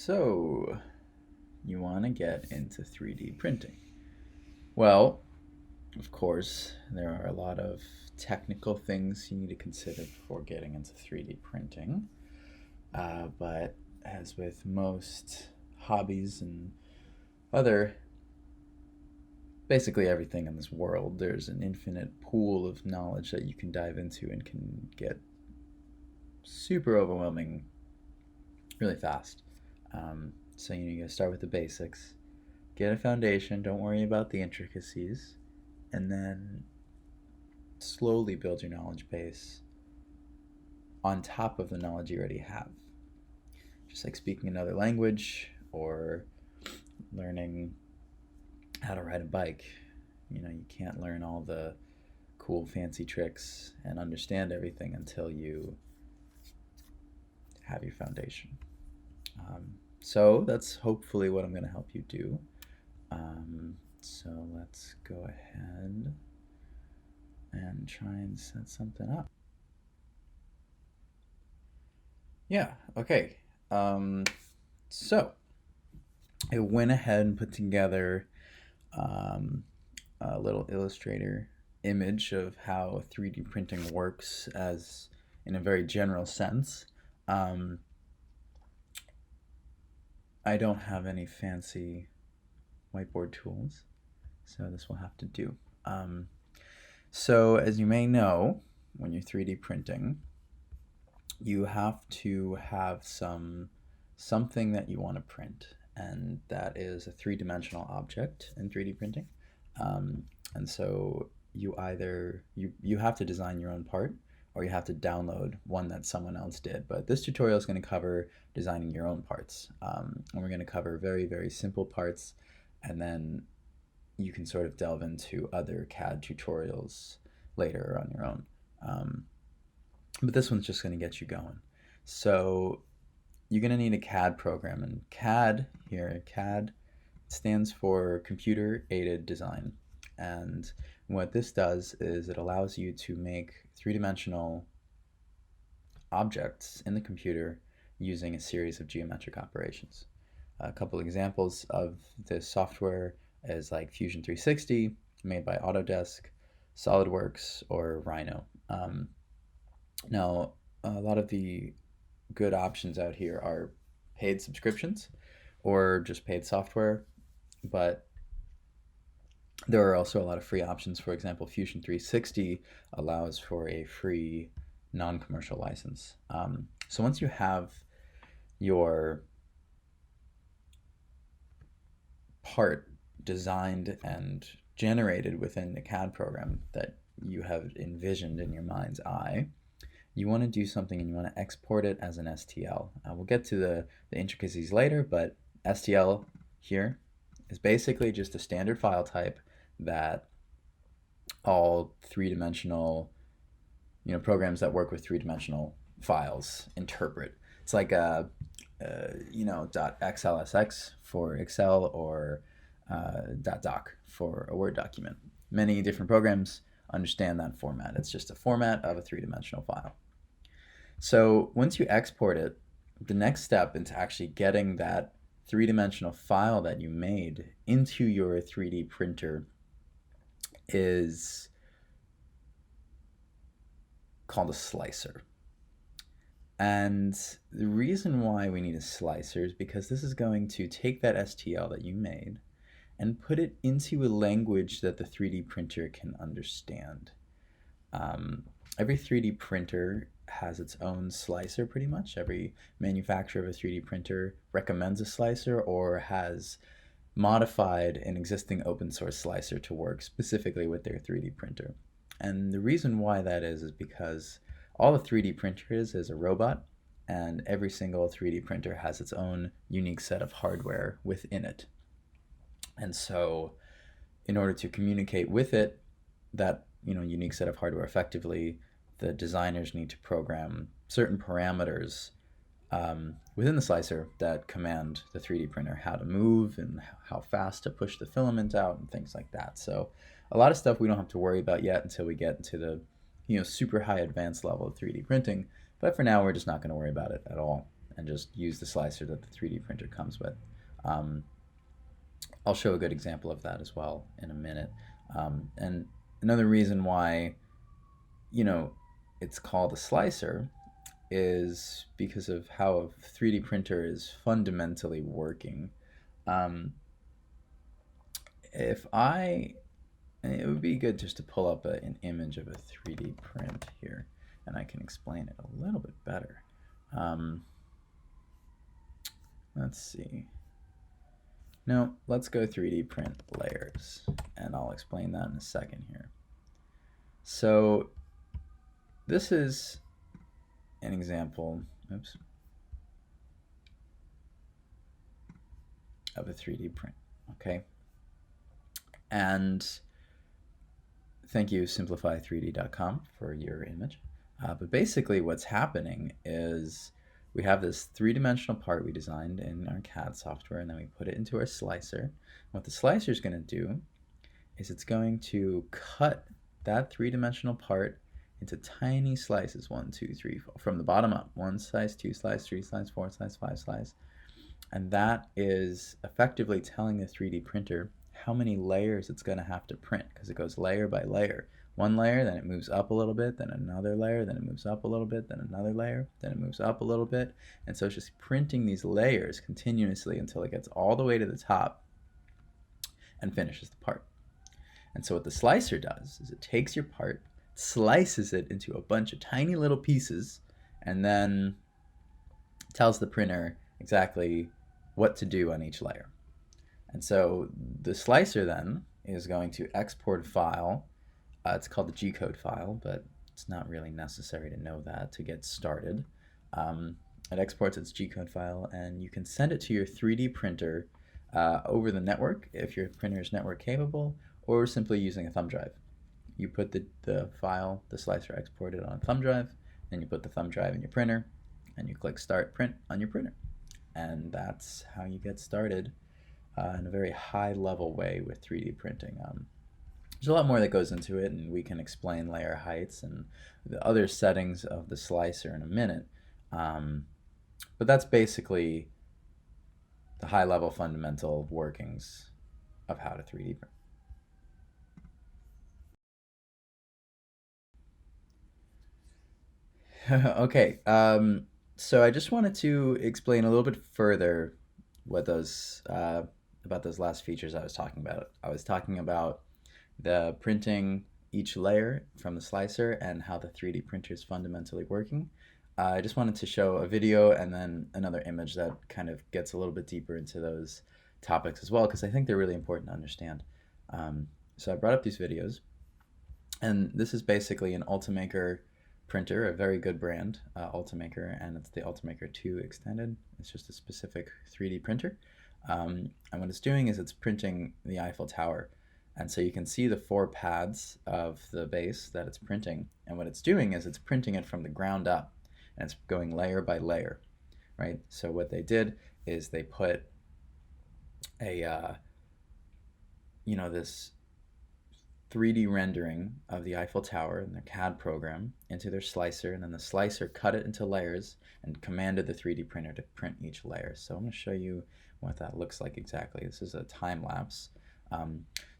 So, you want to get into 3D printing. Well, of course, there are a lot of technical things you need to consider before getting into 3D printing. But as with most hobbies and other, basically everything in this world, there's an infinite pool of knowledge that you can dive into and can get super overwhelming really fast. So you gotta start with the basics, get a foundation, don't worry about the intricacies, and then slowly build your knowledge base on top of the knowledge you already have. Just like speaking another language or learning how to ride a bike. You can't learn all the cool fancy tricks and understand everything until you have your foundation. So that's hopefully what I'm going to help you do. So let's go ahead and try and set something up. Yeah, okay. So I went ahead and put together a little Illustrator image of how 3D printing works as in a very general sense. I don't have any fancy whiteboard tools, so this will have to do. So as you may know, when you're 3D printing, you have to have something that you want to print, and that is a three-dimensional object in 3D printing. And so you either you have to design your own part, or you have to download one that someone else did. But this tutorial is going to cover designing your own parts. And we're going to cover very, very simple parts, and then you can sort of delve into other CAD tutorials later on your own. But this one's just going to get you going. So you're going to need a CAD program, and CAD stands for Computer Aided Design. And what this does is it allows you to make three-dimensional objects in the computer using a series of geometric operations. A couple examples of this software is like Fusion 360, made by Autodesk, SolidWorks, or Rhino. Now, a lot of the good options out here are paid subscriptions or just paid software, but there are also a lot of free options. For example, Fusion 360 allows for a free non-commercial license. So once you have your part designed and generated within the CAD program that you have envisioned in your mind's eye, you want to do something and you want to export it as an STL. We'll get to the intricacies later, but STL here is basically just a standard file type that all three-dimensional programs that work with three-dimensional files interpret. It's like a .xlsx for Excel, or .doc for a Word document. Many different programs understand that format. It's just a format of a three-dimensional file. So once you export it, the next step into actually getting that three-dimensional file that you made into your 3D printer is called a slicer. And the reason why we need a slicer is because this is going to take that STL that you made and put it into a language that the 3D printer can understand. Every 3D printer has its own slicer pretty much. Every manufacturer of a 3D printer recommends a slicer or has modified an existing open source slicer to work specifically with their 3D printer. And the reason why that is because all a 3D printer is a robot, and every single 3D printer has its own unique set of hardware within it. And so in order to communicate with it, that unique set of hardware effectively, the designers need to program certain parameters within the slicer that command the 3D printer how to move and how fast to push the filament out and things like that. So a lot of stuff we don't have to worry about yet until we get into the super high advanced level of 3D printing, but for now we're just not going to worry about it at all. and just use the slicer that the 3D printer comes with. Um, I'll show a good example of that as well in a minute. And another reason why, you know, it's called a slicer is because of how a 3D printer is fundamentally working. Um, if I, it would be good just to pull up an image of a 3D print here, and I can explain it a little bit better. Let's see. No, let's go 3D print layers, and I'll explain that in a second here. So this is an example, oops, of a 3D print, okay? And thank you, simplify3d.com, for your image. But basically what's happening is we have this three-dimensional part we designed in our CAD software, and then we put it into our slicer. What the slicer is going to do is it's going to cut that three-dimensional part into tiny slices, 1, 2, 3, 4, from the bottom up. 1 slice, 2 slice, 3 slice, 4 slice, 5 slice. And that is effectively telling the 3D printer how many layers it's going to have to print, because it goes layer by layer. One layer, then it moves up a little bit, then another layer, then it moves up a little bit, then another layer, then it moves up a little bit. And so it's just printing these layers continuously until it gets all the way to the top and finishes the part. And so what the slicer does is it takes your part, slices it into a bunch of tiny little pieces, and then tells the printer exactly what to do on each layer. And so the slicer then is going to export a file. It's called the G-code file, but it's not really necessary to know that to get started. It exports its G-code file, and you can send it to your 3D printer over the network if your printer is network capable, or simply using a thumb drive. You put the file, the slicer exported, on a thumb drive, then you put the thumb drive in your printer, and you click Start Print on your printer. And that's how you get started in a very high-level way with 3D printing. There's a lot more that goes into it, and we can explain layer heights and the other settings of the slicer in a minute. But that's basically the high-level fundamental workings of how to 3D print. Okay, so I just wanted to explain a little bit further what those about those last features I was talking about. I was talking about the printing each layer from the slicer and how the 3D printer is fundamentally working. I just wanted to show a video and then another image that kind of gets a little bit deeper into those topics as well, because I think they're really important to understand. So I brought up these videos, and this is basically an Ultimaker printer, a very good brand, Ultimaker, and it's the Ultimaker 2 Extended. It's just a specific 3D printer. And what it's doing is it's printing the Eiffel Tower. And so you can see the 4 pads of the base that it's printing. And what it's doing is it's printing it from the ground up, and it's going layer by layer, right? So what they did is they put a, this 3D rendering of the Eiffel Tower in their CAD program into their slicer, and then the slicer cut it into layers and commanded the 3D printer to print each layer. So I'm going to show you what that looks like exactly. This is a time lapse.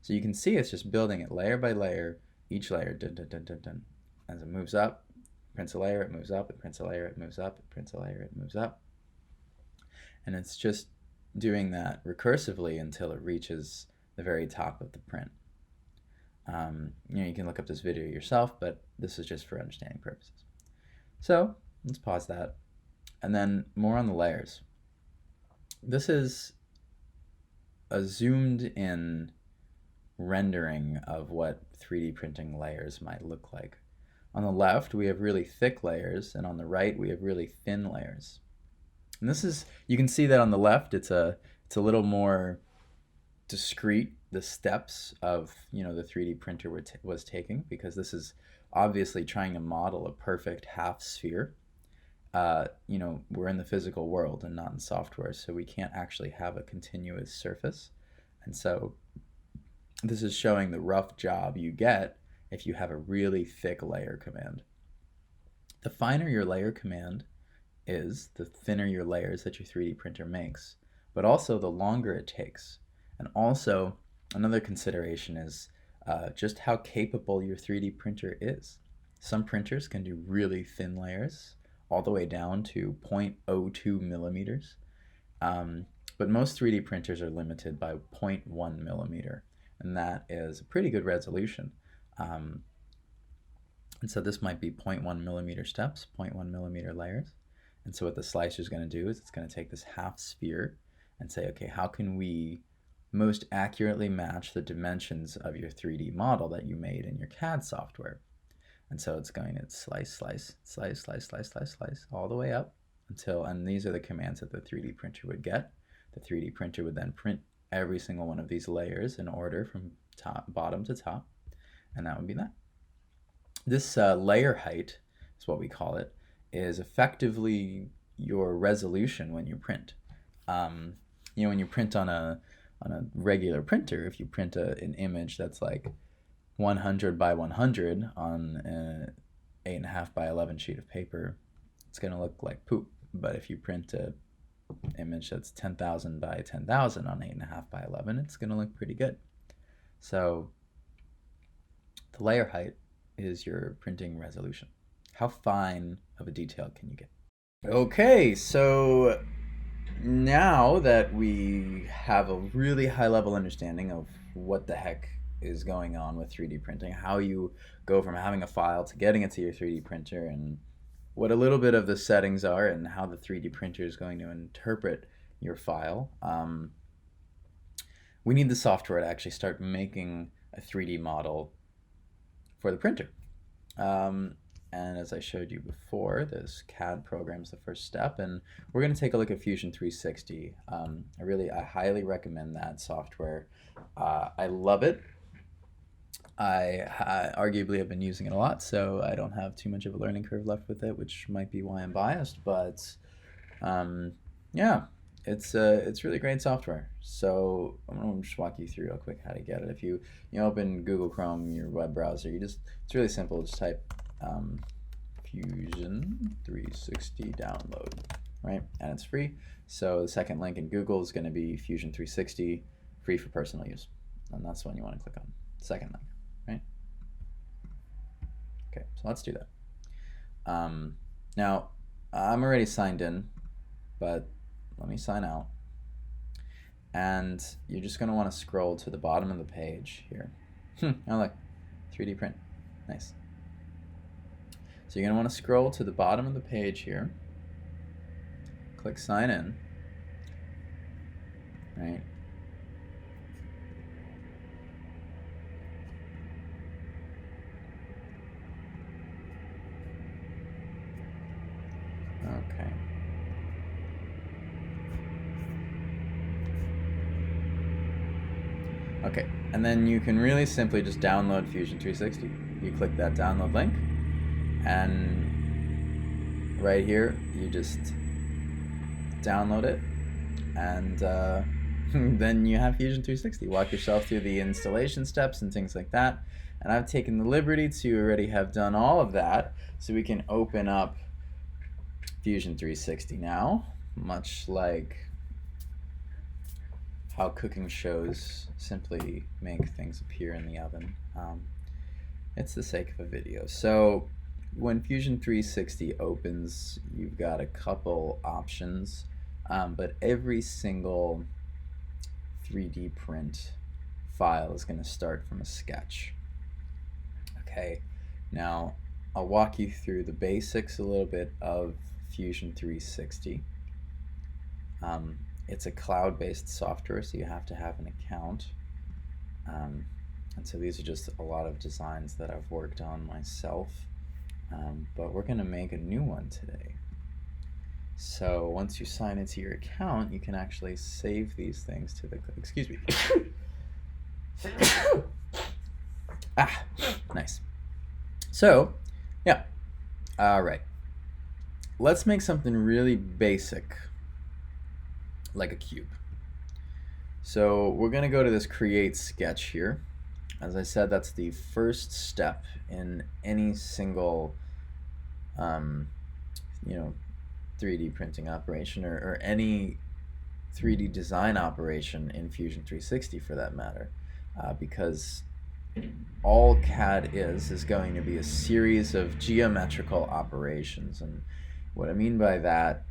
So you can see it's just building it layer by layer, each layer, dun, dun, dun, dun, dun. As it moves up, it prints a layer, it moves up, it prints a layer, it moves up, it prints a layer, it moves up. And it's just doing that recursively until it reaches the very top of the print. You can look up this video yourself, but this is just for understanding purposes. So let's pause that. And then more on the layers. This is a zoomed in rendering of what 3D printing layers might look like. On the left, we have really thick layers, and on the right, we have really thin layers. And this is, you can see that on the left, it's a little more discrete, the steps of the 3D printer was taking, because this is obviously trying to model a perfect half sphere. We're in the physical world and not in software, so we can't actually have a continuous surface. And so this is showing the rough job you get if you have a really thick layer command. The finer your layer command, is, the thinner your layers that your 3D printer makes, but also the longer it takes. And also, another consideration is just how capable your 3D printer is. Some printers can do really thin layers, all the way down to 0.02 millimeters. But most 3D printers are limited by 0.1 millimeter, and that is a pretty good resolution. Um, and so this might be 0.1 millimeter steps, 0.1 millimeter layers. And so what the slicer is going to do is it's going to take this half sphere and say, okay, how can we most accurately match the dimensions of your 3D model that you made in your CAD software? And so it's going to slice, slice, slice, slice, slice, slice, slice, all the way up until, and these are the commands that the 3D printer would get. The 3D printer would then print every single one of these layers in order from bottom to top, and that would be that. This layer height is what we call it, is effectively your resolution when you print. When you print on a regular printer, if you print an image that's like 100 by 100 on an 8.5 by 11 sheet of paper, it's going to look like poop. But if you print an image that's 10,000 by 10,000 on 8.5 by 11, it's going to look pretty good. So the layer height is your printing resolution. How fine of a detail can you get? Okay, so now that we have a really high level understanding of what the heck is going on with 3D printing, how you go from having a file to getting it to your 3D printer, and what a little bit of the settings are and how the 3D printer is going to interpret your file, we need the software to actually start making a 3D model for the printer. And as I showed you before, this CAD program is the first step, and we're going to take a look at Fusion 360. I highly recommend that software. I love it. I arguably have been using it a lot, so I don't have too much of a learning curve left with it, which might be why I'm biased. But yeah, it's really great software. So I'm gonna just walk you through real quick how to get it. If you open Google Chrome, your web browser, it's really simple. Just type Fusion 360 download, right? And it's free. So the second link in Google is going to be Fusion 360, free for personal use, and that's the one you want to click on. Second link, right? Okay, so let's do that. Now, I'm already signed in, but let me sign out. And you're just going to want to scroll to the bottom of the page here. Oh, look, 3D print. Nice. So you're going to want to scroll to the bottom of the page here. Click sign in. Right. Okay. Okay, and then you can really simply just download Fusion 360. You click that download link, and right here you just download it, and then you have Fusion 360. Walk yourself through the installation steps and things like that. And I've taken the liberty to already have done all of that, so we can open up Fusion 360 now, much like how cooking shows simply make things appear in the oven. It's the sake of a video. So when Fusion 360 opens, you've got a couple options, but every single 3D print file is going to start from a sketch. Okay, now I'll walk you through the basics a little bit of Fusion 360. It's a cloud-based software, so you have to have an account. And so these are just a lot of designs that I've worked on myself. But we're going to make a new one today. So once you sign into your account, you can actually save these things to the, excuse me. Nice. So, yeah. All right. Let's make something really basic, like a cube. So we're going to go to this create sketch here. As I said, that's the first step in any single, 3D printing operation, or any 3D design operation in Fusion 360 for that matter, because all CAD is going to be a series of geometrical operations. And what I mean by that,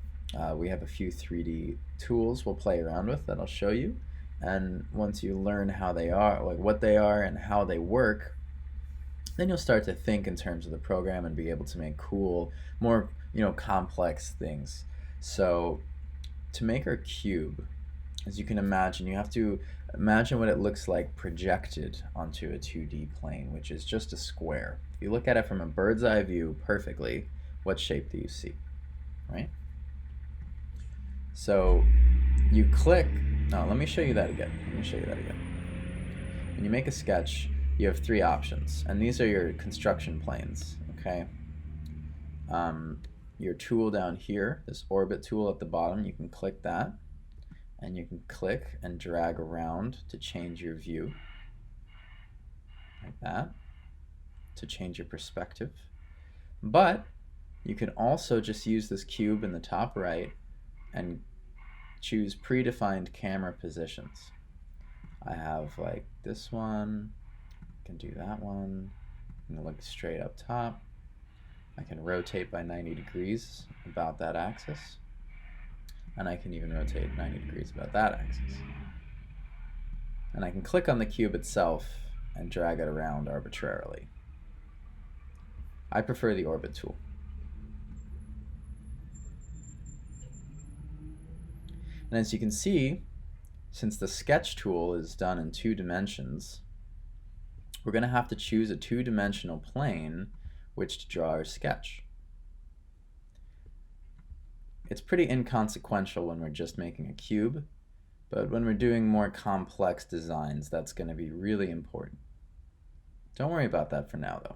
we have a few 3D tools we'll play around with that I'll show you. And once you learn how they are, like what they are and how they work, then you'll start to think in terms of the program and be able to make cool, more complex things. So to make our cube, as you can imagine, you have to imagine what it looks like projected onto a 2D plane, which is just a square. If you look at it from a bird's eye view perfectly, what shape do you see, right? So you click, let me show you that again. When you make a sketch, you have three options, and these are your construction planes, okay? Your tool down here, this orbit tool at the bottom, you can click that, and you can click and drag around to change your view, like that, to change your perspective. But you can also just use this cube in the top right and choose predefined camera positions. I have like this one, I can do that one, I'm gonna look straight up top. I can rotate by 90 degrees about that axis, and I can even rotate 90 degrees about that axis. And I can click on the cube itself and drag it around arbitrarily. I prefer the orbit tool. And as you can see, since the sketch tool is done in 2 dimensions, we're going to have to choose a 2-dimensional plane which to draw our sketch. It's pretty inconsequential when we're just making a cube, but when we're doing more complex designs, that's going to be really important. Don't worry about that for now, though.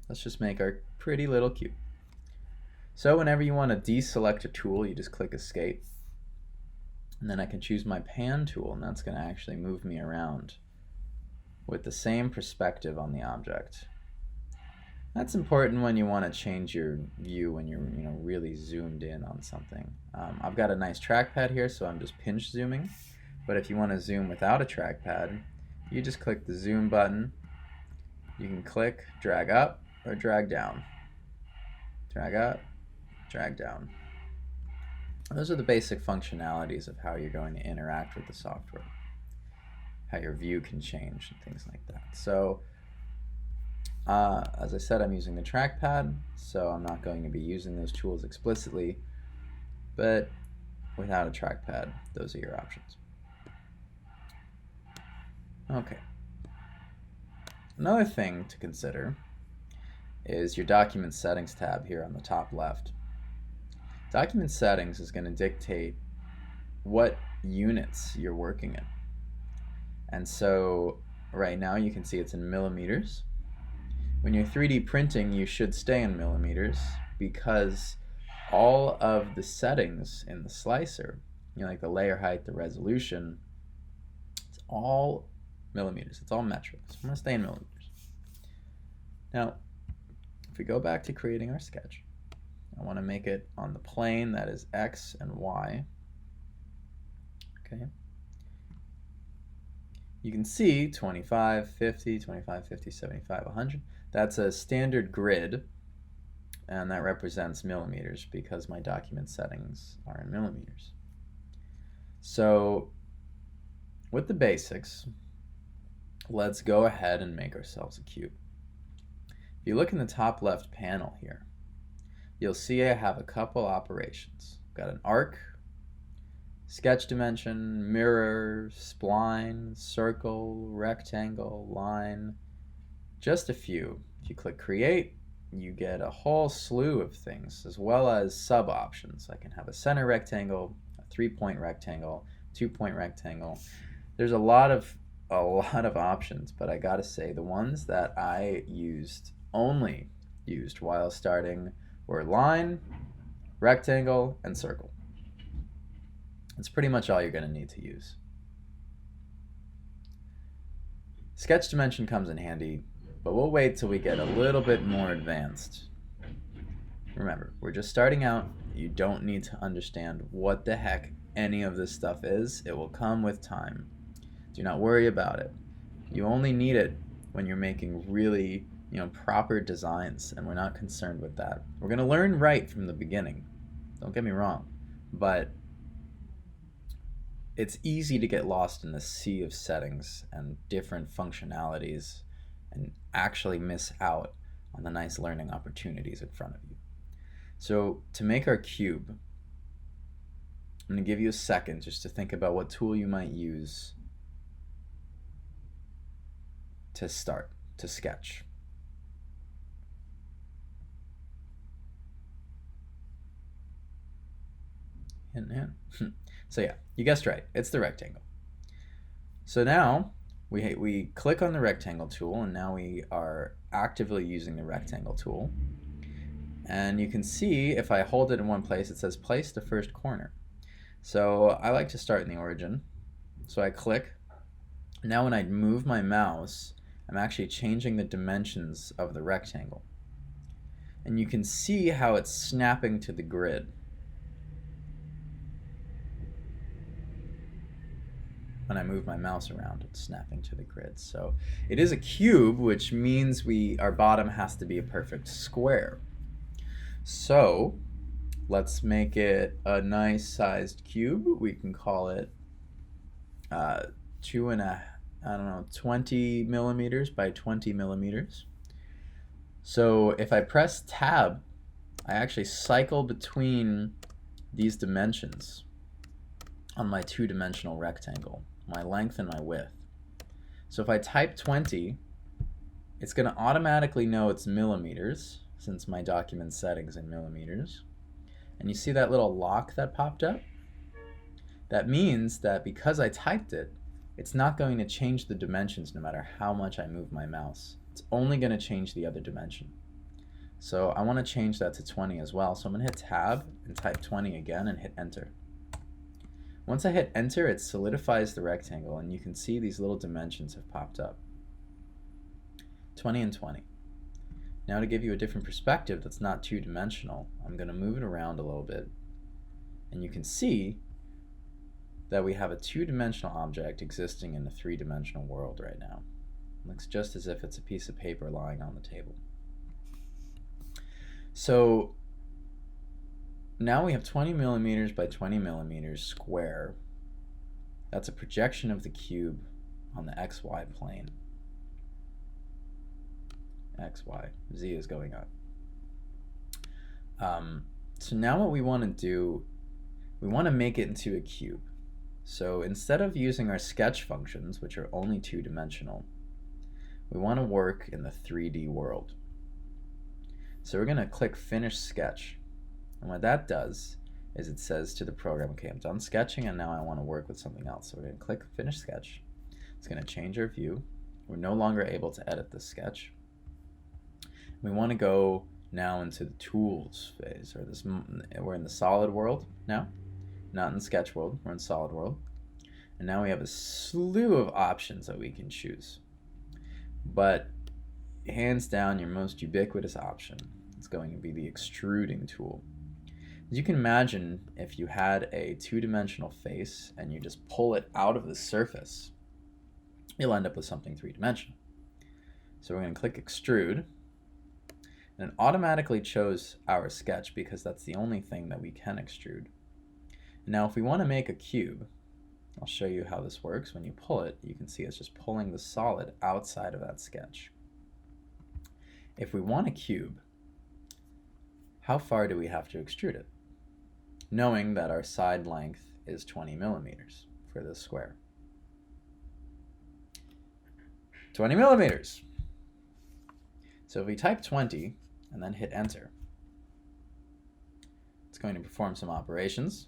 Let's just make our pretty little cube. So whenever you want to deselect a tool, you just click Escape, and then I can choose my pan tool, and that's going to actually move me around with the same perspective on the object. That's important when you want to change your view when you're really zoomed in on something. I've got a nice trackpad here, so I'm just pinch zooming. But if you want to zoom without a trackpad, you just click the zoom button. You can click, drag up, or drag down. Drag up, drag down. Those are the basic functionalities of how you're going to interact with the software. How your view can change and things like that. So, as I said, I'm using the trackpad, so I'm not going to be using those tools explicitly, but without a trackpad, those are your options. Okay. Another thing to consider is your document settings tab here on the top left. Document settings is going to dictate what units you're working in. And so right now you can see it's in millimeters. When you're 3D printing, you should stay in millimeters because all of the settings in the slicer, like the layer height, the resolution, it's all millimeters. It's all metric. So I'm going to stay in millimeters. Now, if we go back to creating our sketch, I want to make it on the plane that is X and Y. Okay. You can see 25, 50, 25, 50, 75, 100. That's a standard grid, and that represents millimeters because my document settings are in millimeters. So with the basics, let's go ahead and make ourselves a cube. If you look in the top left panel here, you'll see I have a couple operations. I've got an arc, sketch dimension, mirror, spline, circle, rectangle, line, just a few. If you click create, you get a whole slew of things as well as sub options. I can have a center rectangle, a 3-point rectangle, 2-point rectangle. There's a lot of options, but I gotta say the ones that I only used while starting were line, rectangle, and circle. That's pretty much all you're going to need to use. Sketch dimension comes in handy, but we'll wait till we get a little bit more advanced. Remember, we're just starting out. You don't need to understand what the heck any of this stuff is. It will come with time. Do not worry about it. You only need it when you're making really, proper designs, and we're not concerned with that. We're going to learn right from the beginning. Don't get me wrong. But it's easy to get lost in the sea of settings and different functionalities and actually miss out on the nice learning opportunities in front of you. So to make our cube, I'm going to give you a second just to think about what tool you might use to start, to sketch. Hint, hint. So yeah, you guessed right. It's the rectangle. So now we click on the rectangle tool, and now we are actively using the rectangle tool. And you can see if I hold it in one place, it says place the first corner. So I like to start in the origin. So I click. Now when I move my mouse, I'm actually changing the dimensions of the rectangle. And you can see how it's snapping to the grid. When I move my mouse around, it's snapping to the grid. So it is a cube, which means our bottom has to be a perfect square. So let's make it a nice sized cube. We can call it 20 millimeters by 20 millimeters. So if I press tab, I actually cycle between these dimensions on my two-dimensional rectangle, my length and my width. So if I type 20, it's going to automatically know it's millimeters, since my document setting's in millimeters. And you see that little lock that popped up? That means that because I typed it, it's not going to change the dimensions no matter how much I move my mouse. It's only going to change the other dimension. So I want to change that to 20 as well. So I'm going to hit tab and type 20 again and hit enter. Once I hit enter, it solidifies the rectangle, and you can see these little dimensions have popped up. 20 and 20. Now to give you a different perspective that's not two-dimensional, I'm going to move it around a little bit, and you can see that we have a two-dimensional object existing in a three-dimensional world right now. It looks just as if it's a piece of paper lying on the table. So now we have 20 millimeters by 20 millimeters square. That's a projection of the cube on the XY plane. XY, Z is going up. So now what we want to do, we want to make it into a cube. So instead of using our sketch functions, which are only two-dimensional, we want to work in the 3D world. So we're going to click Finish Sketch. And what that does is it says to the program, okay, I'm done sketching and now I want to work with something else. So we're going to click Finish Sketch. It's going to change our view. We're no longer able to edit this sketch. We want to go now into the tools phase, or we're in the solid world now, not in the sketch world, we're in solid world. And now we have a slew of options that we can choose. But hands down, your most ubiquitous option is going to be the extruding tool. As you can imagine, if you had a two-dimensional face and you just pull it out of the surface, you'll end up with something three-dimensional. So we're going to click Extrude, and it automatically chose our sketch because that's the only thing that we can extrude. Now if we want to make a cube, I'll show you how this works. When you pull it, you can see it's just pulling the solid outside of that sketch. If we want a cube, how far do we have to extrude it? Knowing that our side length is 20 millimeters for this square. 20 millimeters. So if we type 20 and then hit enter, it's going to perform some operations.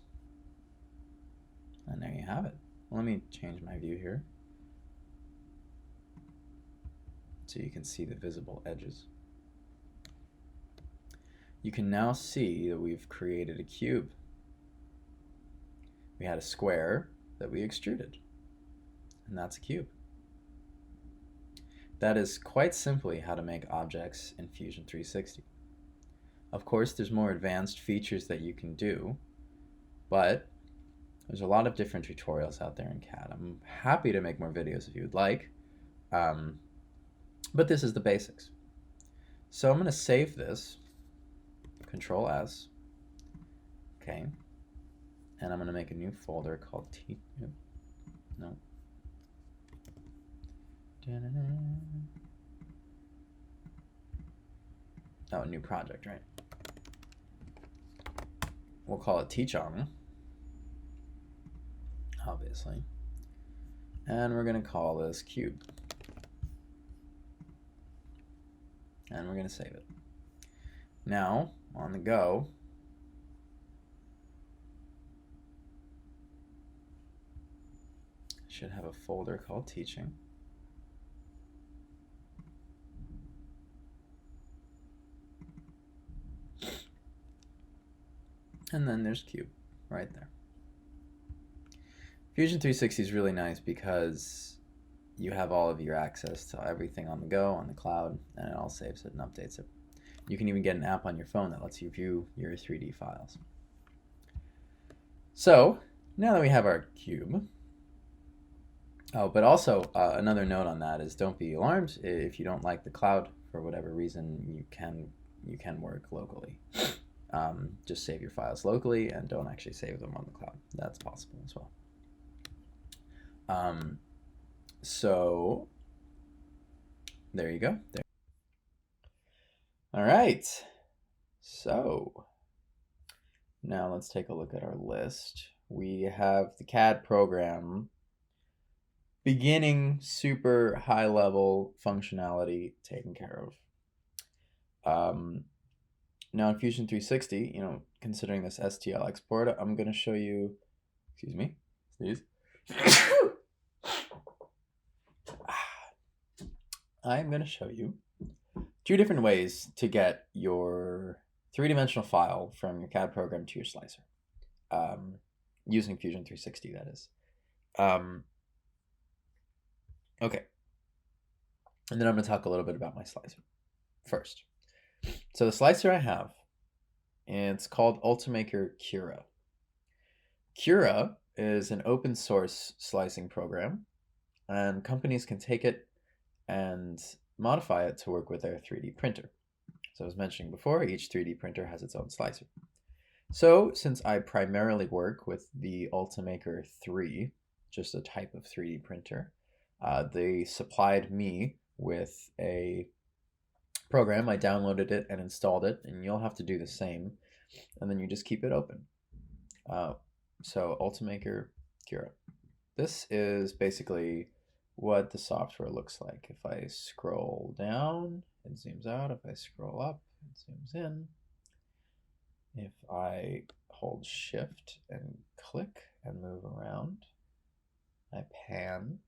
And there you have it. Let me change my view here so you can see the visible edges. You can now see that we've created a cube. We had a square that we extruded, and that's a cube. That is quite simply how to make objects in Fusion 360. Of course, there's more advanced features that you can do, but there's a lot of different tutorials out there in CAD. I'm happy to make more videos if you would like, um, but this is the basics. So I'm going to save this, Control S, okay, and I'm going to make a new folder called no. Oh, a new project, right? We'll call it Teachong, obviously. And we're going to call this Cube. And we're going to save it. Now, on the go, I should have a folder called Teaching. And then there's Cube right there. Fusion 360 is really nice because you have all of your access to everything on the go, on the cloud, and it all saves it and updates it. You can even get an app on your phone that lets you view your 3D files. So now that we have our cube, oh, but also another note on that is don't be alarmed if you don't like the cloud for whatever reason. You can work locally. Just save your files locally and don't actually save them on the cloud. That's possible as well. So there you go. There. All right. So now let's take a look at our list. We have the CAD program beginning super high level functionality taken care of. Now in Fusion 360, considering this STL export, I'm going to show you, excuse me, sneeze. I'm going to show you two different ways to get your three-dimensional file from your CAD program to your slicer, using Fusion 360, that is. Okay. And then I'm going to talk a little bit about my slicer first. So the slicer I have, it's called Ultimaker Cura. Cura is an open source slicing program, and companies can take it and modify it to work with their 3D printer. So I was mentioning before, each 3D printer has its own slicer. So since I primarily work with the Ultimaker 3, just a type of 3D printer, they supplied me with a program. I downloaded it and installed it, and you'll have to do the same, and then you just keep it open. So Ultimaker Cura. This is basically what the software looks like. If I scroll down, it zooms out. If I scroll up, it zooms in. If I hold shift and click and move around, I pan.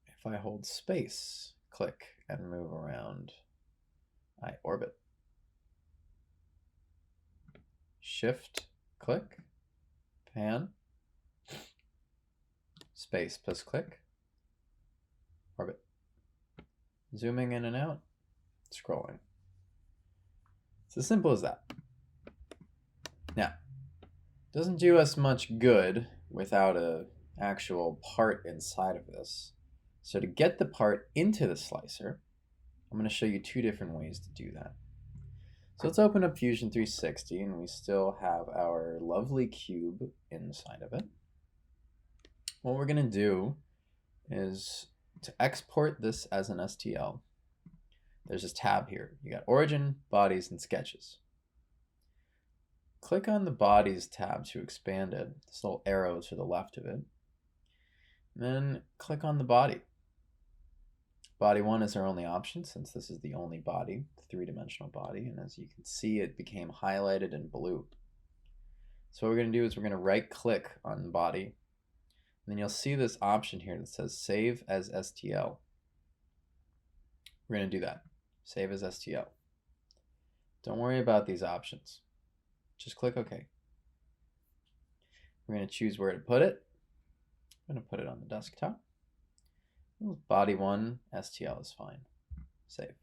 If I hold space, click and move around, I orbit. Shift, click, pan, space plus click, orbit. Zooming in and out, scrolling. It's as simple as that. Now, it doesn't do us much good without an actual part inside of this. So to get the part into the slicer, I'm going to show you two different ways to do that. So let's open up Fusion 360, and we still have our lovely cube inside of it. What we're going to do is to export this as an STL. There's this tab here. You got Origin, Bodies, and Sketches. Click on the Bodies tab to expand it, this little arrow to the left of it. And then click on the body. Body 1 is our only option since this is the only body, three-dimensional body, and as you can see, it became highlighted in blue. So what we're going to do is we're going to right-click on the body, and then you'll see this option here that says Save as STL. We're going to do that. Save as STL. Don't worry about these options. Just click OK. We're going to choose where to put it. I'm going to put it on the desktop. Body 1, STL is fine. Save.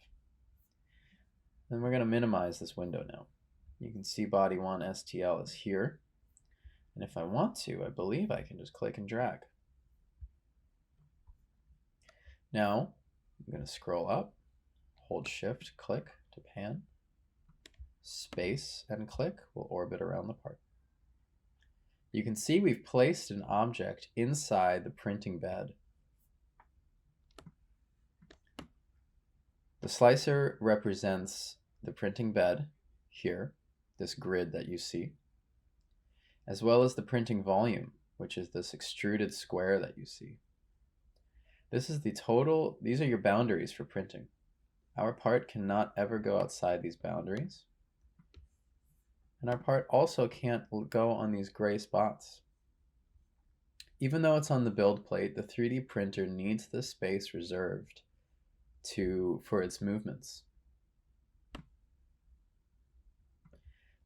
Then we're going to minimize this window now. You can see body 1, STL is here. And if I want to, I believe I can just click and drag. Now, I'm going to scroll up, hold shift, click to pan, space and click will orbit around the part. You can see we've placed an object inside the printing bed. The slicer represents the printing bed here, this grid that you see, as well as the printing volume, which is this extruded square that you see. This is the total, these are your boundaries for printing. Our part cannot ever go outside these boundaries. And our part also can't go on these gray spots. Even though it's on the build plate, the 3D printer needs this space reserved for its movements.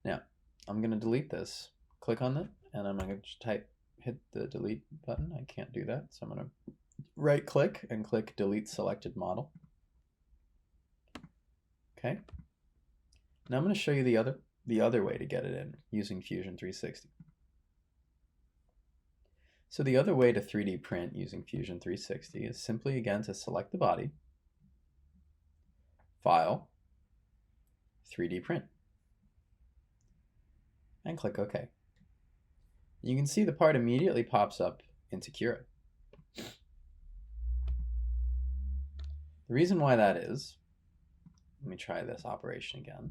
Now, I'm going to delete this. Click on it, and I'm going to hit the delete button. I can't do that, so I'm going to right click and click delete selected model. Okay. Now I'm going to show you the other way to get it in using Fusion 360. So the other way to 3D print using Fusion 360 is simply again to select the body, File, 3D print, and click OK. You can see the part immediately pops up into Cura. The reason why that is, let me try this operation again,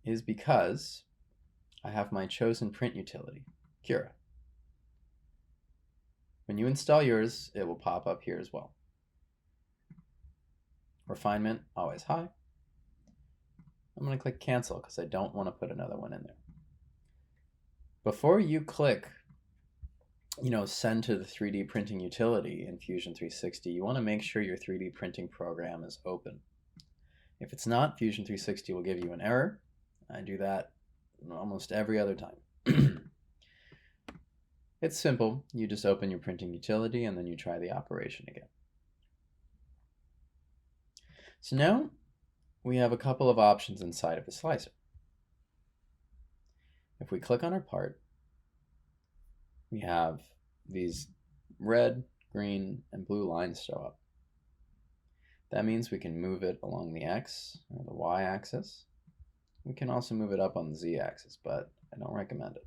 is because I have my chosen print utility, Cura. When you install yours, it will pop up here as well. Refinement, always high. I'm going to click cancel because I don't want to put another one in there. Before you click, send to the 3D printing utility in Fusion 360, you want to make sure your 3D printing program is open. If it's not, Fusion 360 will give you an error. I do that almost every other time. It's simple. You just open your printing utility and then you try the operation again. So now we have a couple of options inside of the slicer. If we click on our part, we have these red, green, and blue lines show up. That means we can move it along the X or the Y axis. We can also move it up on the Z axis, but I don't recommend it.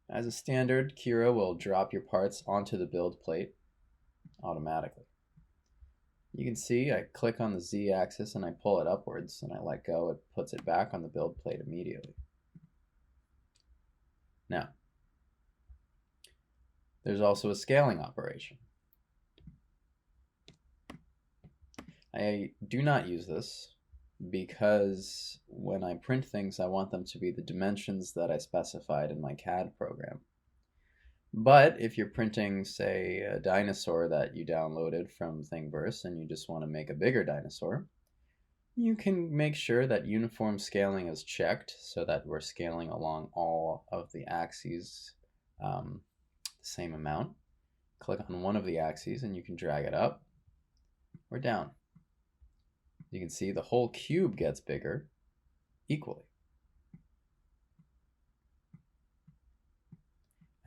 As a standard, Cura will drop your parts onto the build plate automatically. You can see I click on the Z axis and I pull it upwards and I let go, it puts it back on the build plate immediately. Now, there's also a scaling operation. I do not use this because when I print things, I want them to be the dimensions that I specified in my CAD program. But if you're printing, say, a dinosaur that you downloaded from Thingiverse and you just want to make a bigger dinosaur, you can make sure that uniform scaling is checked so that we're scaling along all of the axes the same amount. Click on one of the axes and you can drag it up or down. You can see the whole cube gets bigger equally.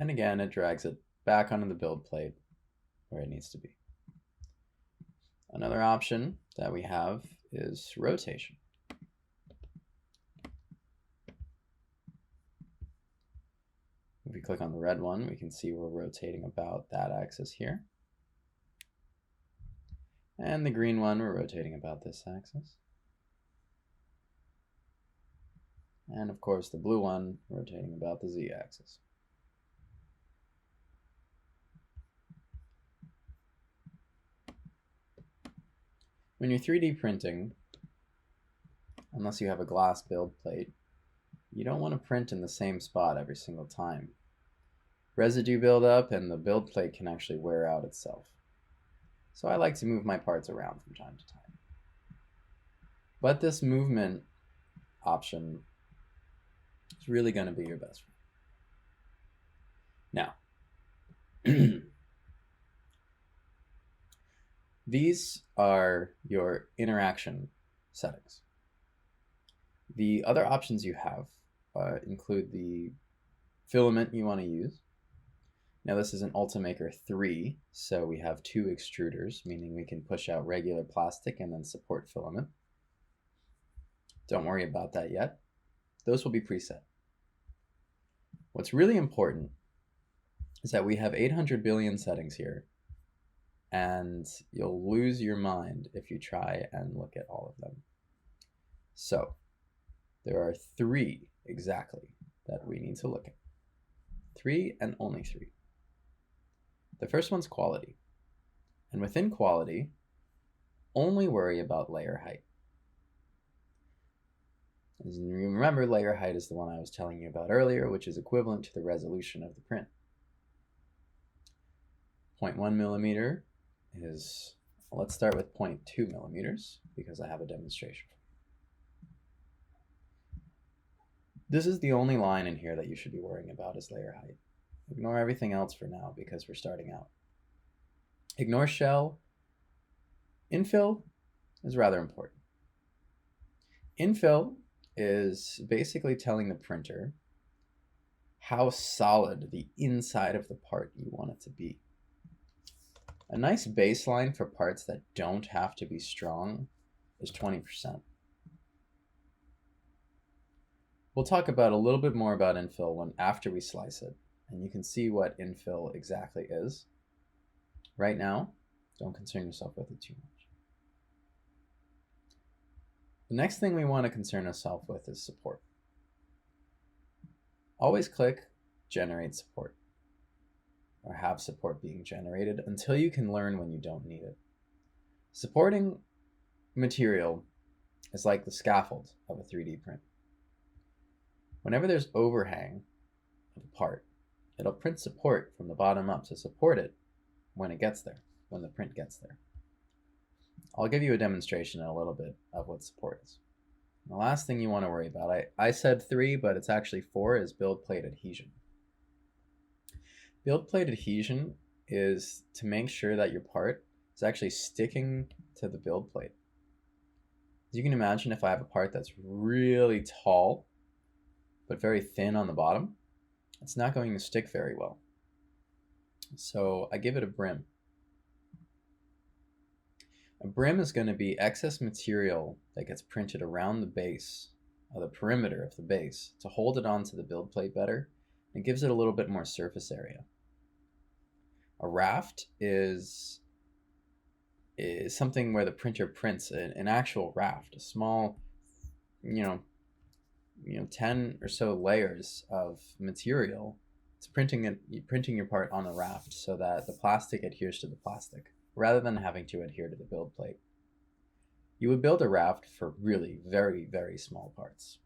And again, it drags it back onto the build plate where it needs to be. Another option that we have is rotation. If we click on the red one, we can see we're rotating about that axis here. And the green one, we're rotating about this axis. And of course, the blue one, rotating about the z-axis. When you're 3D printing, unless you have a glass build plate, you don't want to print in the same spot every single time. Residue buildup and the build plate can actually wear out itself. So I like to move my parts around from time to time. But this movement option is really going to be your best friend. Now, These are your interaction settings. The other options you have include the filament you want to use. Now this is an Ultimaker 3, so we have 2 extruders, meaning we can push out regular plastic and then support filament. Don't worry about that yet. Those will be preset. What's really important is that we have 800 billion settings here, and you'll lose your mind if you try and look at all of them. So there are 3 exactly that we need to look at. 3 and only 3. The first one's quality. And within quality, only worry about layer height. As you remember, layer height is the one I was telling you about earlier, which is equivalent to the resolution of the print. 0.1 millimeter is, well, let's start with 0.2 millimeters because I have a demonstration. This is the only line in here that you should be worrying about is layer height. Ignore everything else for now because we're starting out. Ignore shell. Infill is rather important. Infill is basically telling the printer how solid the inside of the part you want it to be. A nice baseline for parts that don't have to be strong is 20%. We'll talk about a little bit more about infill after we slice it, and you can see what infill exactly is. Right now, don't concern yourself with it too much. The next thing we want to concern ourselves with is support. Always click Generate Support, or have support being generated until you can learn when you don't need it. Supporting material is like the scaffold of a 3D print. Whenever there's overhang of a part, it'll print support from the bottom up to support it when it gets there, when the print gets there. I'll give you a demonstration in a little bit of what support is. And the last thing you want to worry about, I said 3, but it's actually 4, is build plate adhesion. Build plate adhesion is to make sure that your part is actually sticking to the build plate. As you can imagine, if I have a part that's really tall but very thin on the bottom, it's not going to stick very well. So I give it a brim. A brim is going to be excess material that gets printed around the base, or the perimeter of the base, to hold it onto the build plate better. It gives it a little bit more surface area. A raft is something where the printer prints an actual raft, a small, 10 or so layers of material. It's printing your part on a raft so that the plastic adheres to the plastic, rather than having to adhere to the build plate. You would build a raft for really very, very small parts.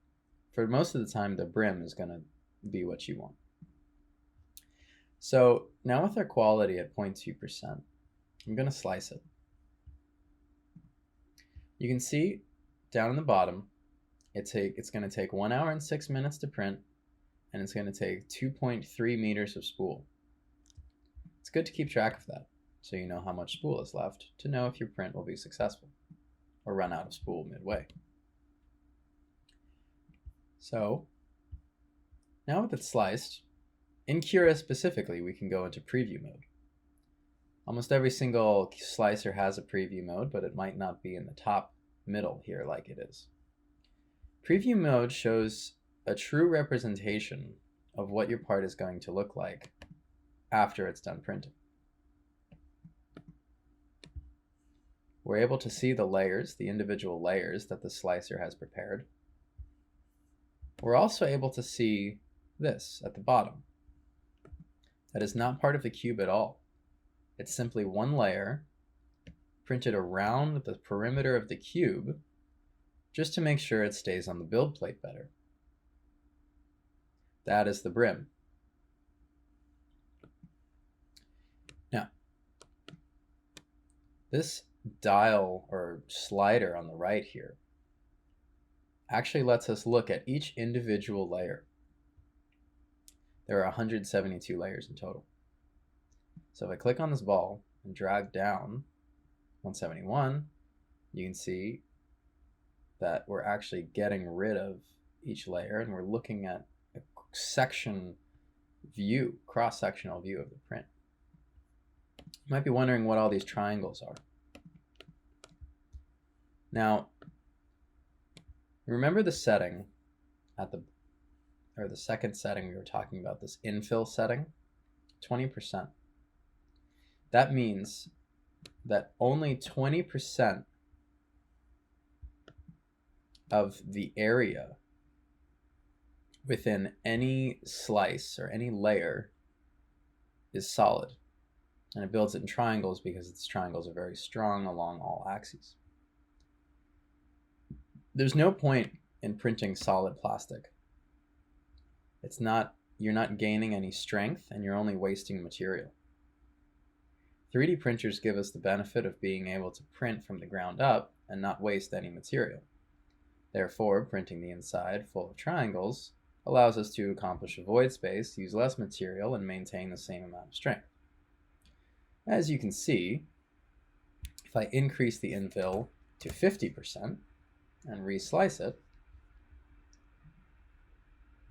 For most of the time, the brim is going to be what you want. So now with our quality at 0.2%, I'm going to slice it. You can see down in the bottom, it's going to take 1 hour and 6 minutes to print, and it's going to take 2.3 meters of spool. It's good to keep track of that, so you know how much spool is left to know if your print will be successful or run out of spool midway. So now with it sliced, in Cura specifically, we can go into preview mode. Almost every single slicer has a preview mode, but it might not be in the top middle here like it is. Preview mode shows a true representation of what your part is going to look like after it's done printing. We're able to see the layers, the individual layers that the slicer has prepared. We're also able to see this at the bottom. That is not part of the cube at all. It's simply one layer printed around the perimeter of the cube just to make sure it stays on the build plate better. That is the brim. Now, this dial or slider on the right here actually lets us look at each individual layer. There are 172 layers in total. So if I click on this ball and drag down, 171, you can see that we're actually getting rid of each layer and we're looking at a section view, cross-sectional view of the print. You might be wondering what all these triangles are. Now, remember the setting the second setting we were talking about, this infill setting, 20%. That means that only 20% of the area within any slice or any layer is solid. And it builds it in triangles because its triangles are very strong along all axes. There's no point in printing solid plastic. You're not gaining any strength and you're only wasting material. 3D printers give us the benefit of being able to print from the ground up and not waste any material. Therefore, printing the inside full of triangles allows us to accomplish a void space, use less material, and maintain the same amount of strength. As you can see, if I increase the infill to 50% and reslice it,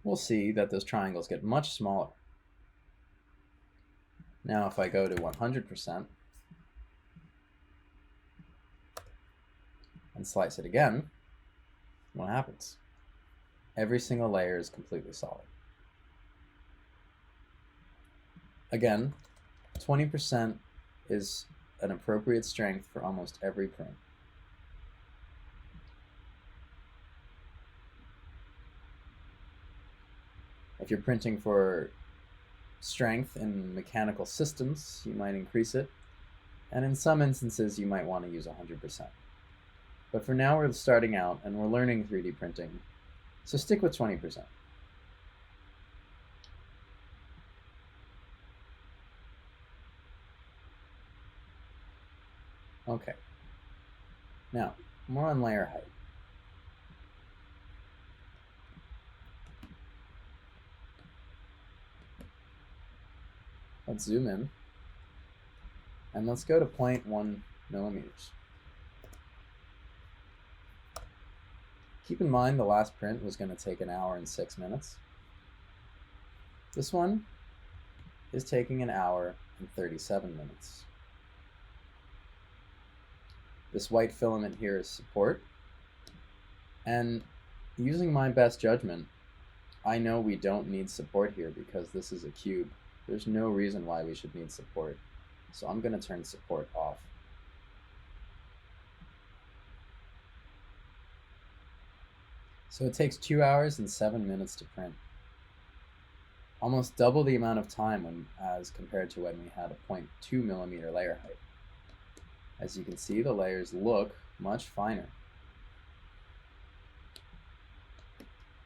we'll see that those triangles get much smaller. Now if I go to 100% and slice it again, what happens? Every single layer is completely solid. Again, 20% is an appropriate strength for almost every print. If you're printing for strength in mechanical systems, you might increase it, and in some instances you might want to use 100%. But for now we're starting out and we're learning 3D printing, so stick with 20%. Okay, now more on layer height. Let's zoom in and let's go to 0.1 millimeters. Keep in mind the last print was going to take 1 hour and 6 minutes. This one is taking 1 hour and 37 minutes. This white filament here is support, and using my best judgment, I know we don't need support here because this is a cube. There's no reason why we should need support, so I'm going to turn support off. So it takes 2 hours and 7 minutes to print. Almost double the amount of time as compared to when we had a 0.2 millimeter layer height. As you can see, the layers look much finer.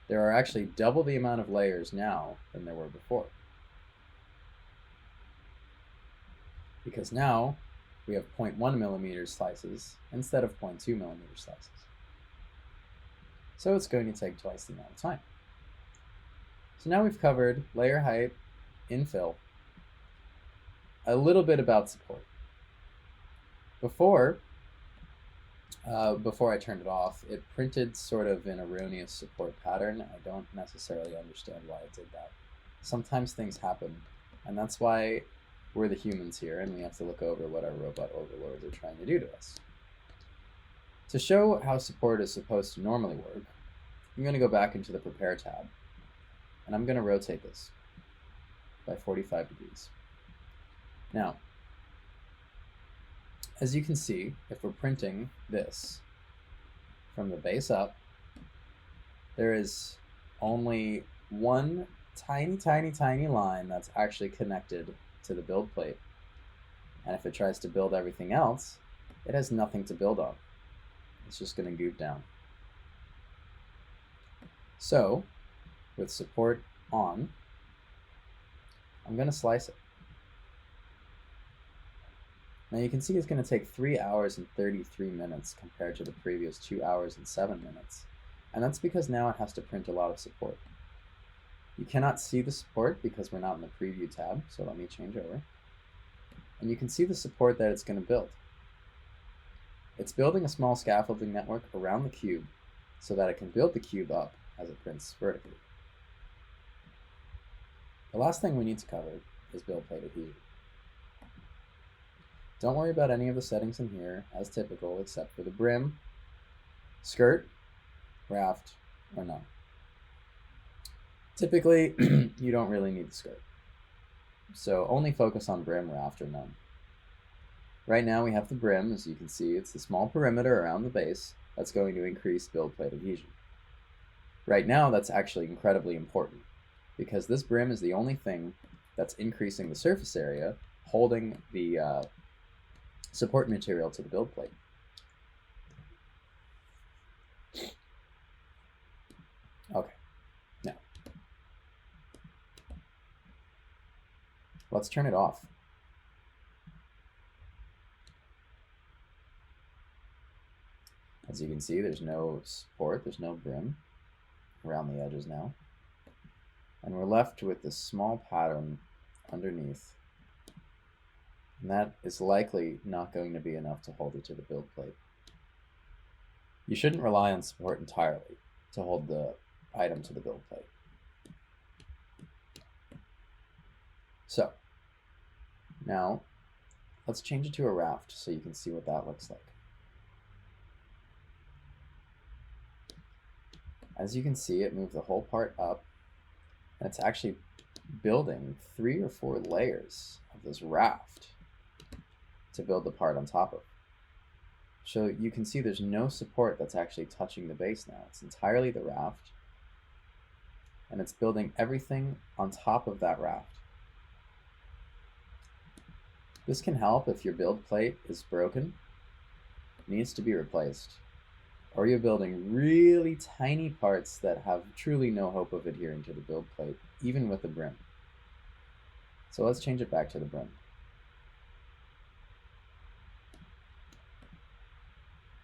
There are actually double the amount of layers now than there were before. Because now we have 0.1 millimeter slices instead of 0.2 millimeter slices. So it's going to take twice the amount of time. So now we've covered layer height, infill, a little bit about support. Before I turned it off, it printed sort of an erroneous support pattern. I don't necessarily understand why it did that. Sometimes things happen, and that's why we're the humans here, and we have to look over what our robot overlords are trying to do to us. To show how support is supposed to normally work, I'm going to go back into the Prepare tab, and I'm going to rotate this by 45 degrees. Now, as you can see, if we're printing this from the base up, there is only one tiny, tiny, tiny line that's actually connected to the build plate. And if it tries to build everything else, it has nothing to build on. It's just going to goop down. So, with support on, I'm going to slice it. Now you can see it's going to take 3 hours and 33 minutes compared to the previous 2 hours and 7 minutes. And that's because now it has to print a lot of support. You cannot see the support because we're not in the preview tab, so let me change over. And you can see the support that it's going to build. It's building a small scaffolding network around the cube so that it can build the cube up as it prints vertically. The last thing we need to cover is build plate adhesion. Don't worry about any of the settings in here, as typical, except for the brim, skirt, raft, or none. Typically, you don't really need the skirt, so only focus on brim, raft, or none. Right now we have the brim. As you can see, it's the small perimeter around the base that's going to increase build plate adhesion. Right now, that's actually incredibly important, because this brim is the only thing that's increasing the surface area holding the support material to the build plate. Okay, now let's turn it off. As you can see, there's no support, there's no brim around the edges now. And we're left with this small pattern underneath. And that is likely not going to be enough to hold it to the build plate. You shouldn't rely on support entirely to hold the item to the build plate. So, now let's change it to a raft so you can see what that looks like. As you can see, it moved the whole part up, and it's actually building 3 or 4 layers of this raft to build the part on top of. So you can see there's no support that's actually touching the base now. It's entirely the raft, and it's building everything on top of that raft. This can help if your build plate is broken, needs to be replaced, or you're building really tiny parts that have truly no hope of adhering to the build plate, even with the brim. So let's change it back to the brim.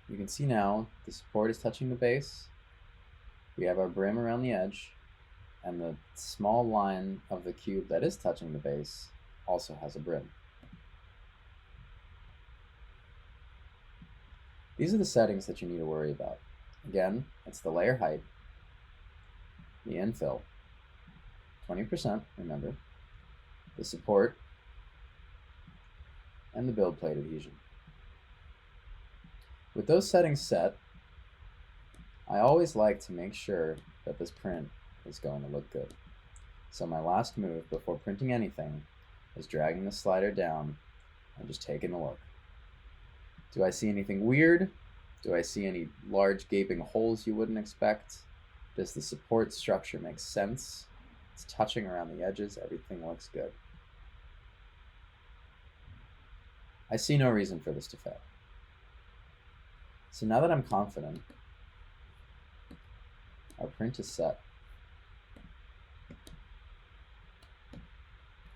You can see now the support is touching the base. We have our brim around the edge, and the small line of the cube that is touching the base also has a brim. These are the settings that you need to worry about. Again, it's the layer height, the infill, 20%, remember, the support, and the build plate adhesion. With those settings set, I always like to make sure that this print is going to look good. So my last move before printing anything is dragging the slider down and just taking a look. Do I see anything weird? Do I see any large gaping holes you wouldn't expect? Does the support structure make sense? It's touching around the edges, everything looks good. I see no reason for this to fail. So now that I'm confident, our print is set.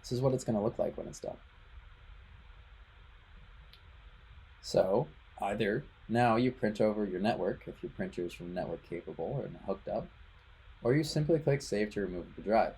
This is what it's going to look like when it's done. So either now you print over your network if your printer is from network capable or hooked up, or you simply click save to remove the drive.